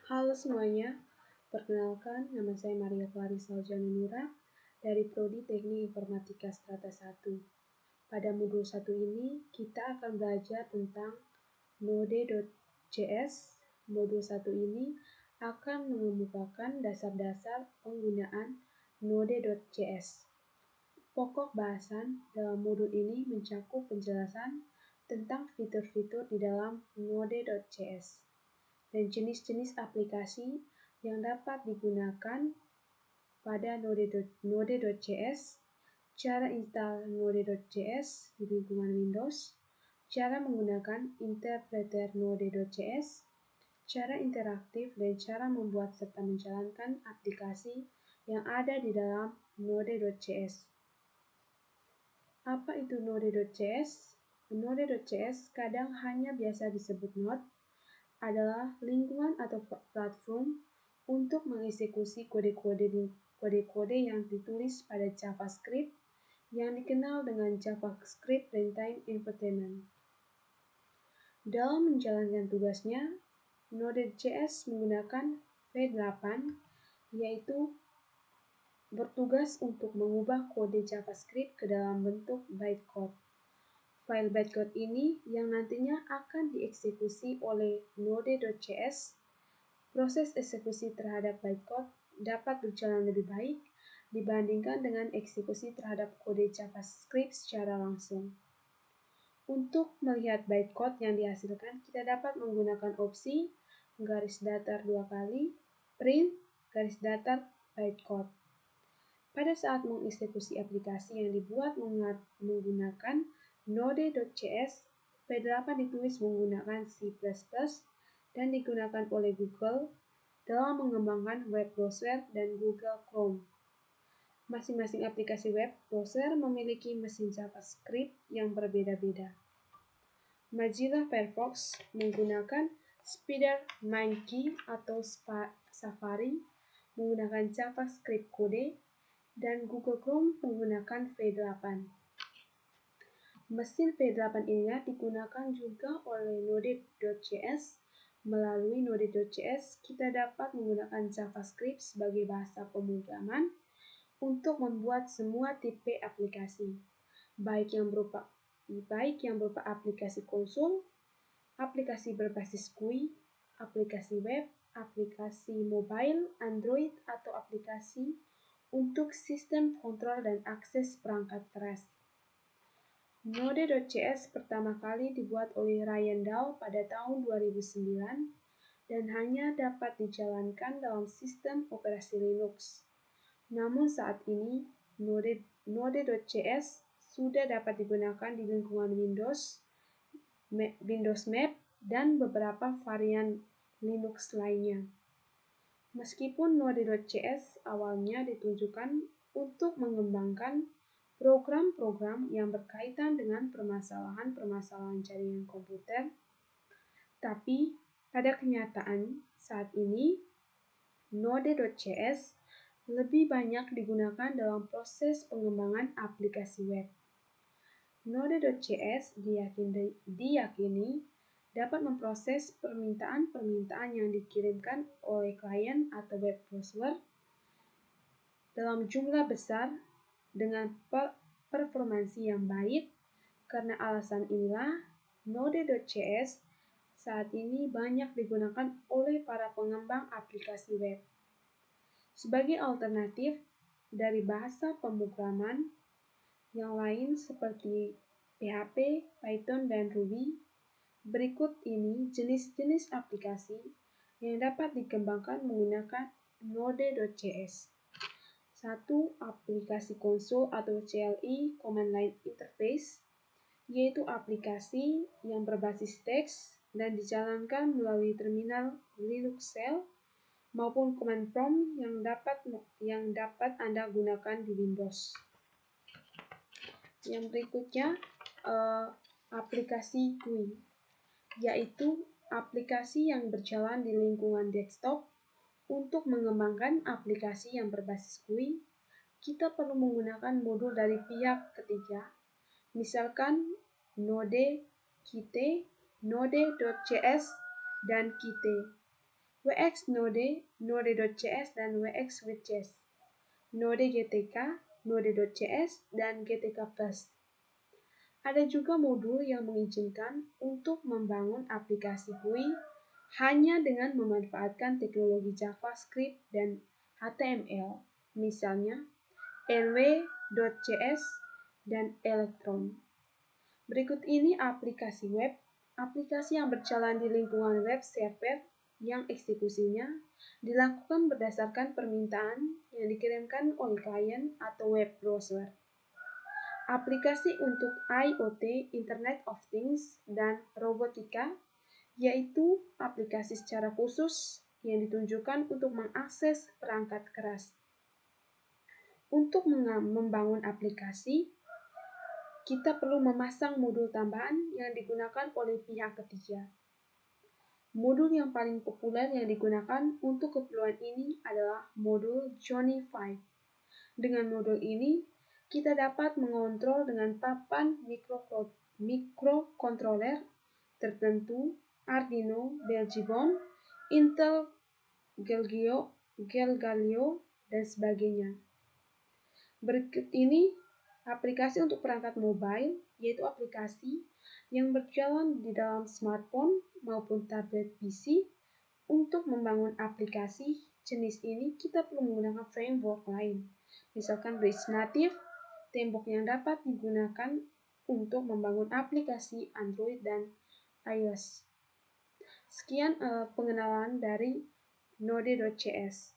Halo semuanya, perkenalkan nama saya Maria Clarissa Janunura dari Prodi Teknik Informatika Strata 1. Pada modul 1 ini, kita akan belajar tentang Node.js. Modul 1 ini akan mengemukakan dasar-dasar penggunaan Node.js. Pokok bahasan dalam modul ini mencakup penjelasan tentang fitur-fitur di dalam Node.js dan jenis-jenis aplikasi yang dapat digunakan pada Node.js, cara install Node.js di lingkungan Windows, cara menggunakan interpreter Node.js, cara interaktif dan cara membuat serta menjalankan aplikasi yang ada di dalam Node.js. Apa itu Node.js? Node.js kadang hanya biasa disebut Node, adalah lingkungan atau platform untuk mengeksekusi kode-kode yang ditulis pada JavaScript yang dikenal dengan JavaScript Runtime Environment. Dalam menjalankan tugasnya, Node.js menggunakan V8, yaitu bertugas untuk mengubah kode JavaScript ke dalam bentuk bytecode. File bytecode ini yang nantinya akan dieksekusi oleh Node.js. Proses eksekusi terhadap bytecode dapat berjalan lebih baik dibandingkan dengan eksekusi terhadap kode JavaScript secara langsung. Untuk melihat bytecode yang dihasilkan, kita dapat menggunakan opsi garis datar 2 kali, print, garis datar bytecode. Pada saat mengeksekusi aplikasi yang dibuat menggunakan Node.js, V8 ditulis menggunakan C++ dan digunakan oleh Google dalam mengembangkan web browser dan Google Chrome. Masing-masing aplikasi web browser memiliki mesin JavaScript yang berbeda-beda. Mozilla Firefox menggunakan SpiderMonkey atau Safari menggunakan JavaScript Code dan Google Chrome menggunakan V8. Mesin V8 ini digunakan juga oleh Node.js. Melalui Node.js, kita dapat menggunakan JavaScript sebagai bahasa pemrograman untuk membuat semua tipe aplikasi, baik yang berupa aplikasi konsol, aplikasi berbasis GUI, aplikasi web, aplikasi mobile, Android, atau aplikasi untuk sistem kontrol dan akses perangkat keras. Node.js pertama kali dibuat oleh Ryan Dahl pada tahun 2009 dan hanya dapat dijalankan dalam sistem operasi Linux. Namun saat ini, Node.js sudah dapat digunakan di lingkungan Windows Mac, dan beberapa varian Linux lainnya. Meskipun Node.js awalnya ditujukan untuk mengembangkan program-program yang berkaitan dengan permasalahan jaringan komputer, tapi pada kenyataan saat ini Node.js lebih banyak digunakan dalam proses pengembangan aplikasi web. Node.js diyakini dapat memproses permintaan-permintaan yang dikirimkan oleh klien atau web browser dalam jumlah besar dengan performansi yang baik. Karena alasan inilah, Node.js saat ini banyak digunakan oleh para pengembang aplikasi web. Sebagai alternatif dari bahasa pemrograman yang lain seperti PHP, Python, dan Ruby, berikut ini jenis-jenis aplikasi yang dapat dikembangkan menggunakan Node.js. 1. Aplikasi konsol atau CLI Command Line Interface, yaitu aplikasi yang berbasis teks dan dijalankan melalui terminal Linux Shell maupun command prompt yang dapat Anda gunakan di Windows. Yang berikutnya, aplikasi GUI, yaitu aplikasi yang berjalan di lingkungan desktop. Untuk mengembangkan aplikasi yang berbasis GUI, kita perlu menggunakan modul dari pihak ketiga, misalkan Node, Qt, Node.js, dan Qt. WX Node, Node.js, dan WX with JS, Node GTK, Node.js, dan GTK+. Ada juga modul yang mengizinkan untuk membangun aplikasi GUI hanya dengan memanfaatkan teknologi JavaScript dan HTML, misalnya nw.js dan Electron. Berikut ini aplikasi web, aplikasi yang berjalan di lingkungan web server yang eksekusinya dilakukan berdasarkan permintaan yang dikirimkan oleh klien atau web browser. Aplikasi untuk IoT, Internet of Things, dan robotika, yaitu aplikasi secara khusus yang ditunjukkan untuk mengakses perangkat keras. Untuk membangun aplikasi, kita perlu memasang modul tambahan yang digunakan oleh pihak ketiga. Modul yang paling populer yang digunakan untuk keperluan ini adalah modul Johnny 5. Dengan modul ini, kita dapat mengontrol dengan papan mikrokontroler tertentu Arduino, Belgiebon, Intel Galileo, dan sebagainya. Berikut ini aplikasi untuk perangkat mobile, yaitu aplikasi yang berjalan di dalam smartphone maupun tablet PC. Untuk membangun aplikasi jenis ini, kita perlu menggunakan framework lain, misalkan React Native, tembok yang dapat digunakan untuk membangun aplikasi Android dan iOS. Sekian pengenalan dari Node.js.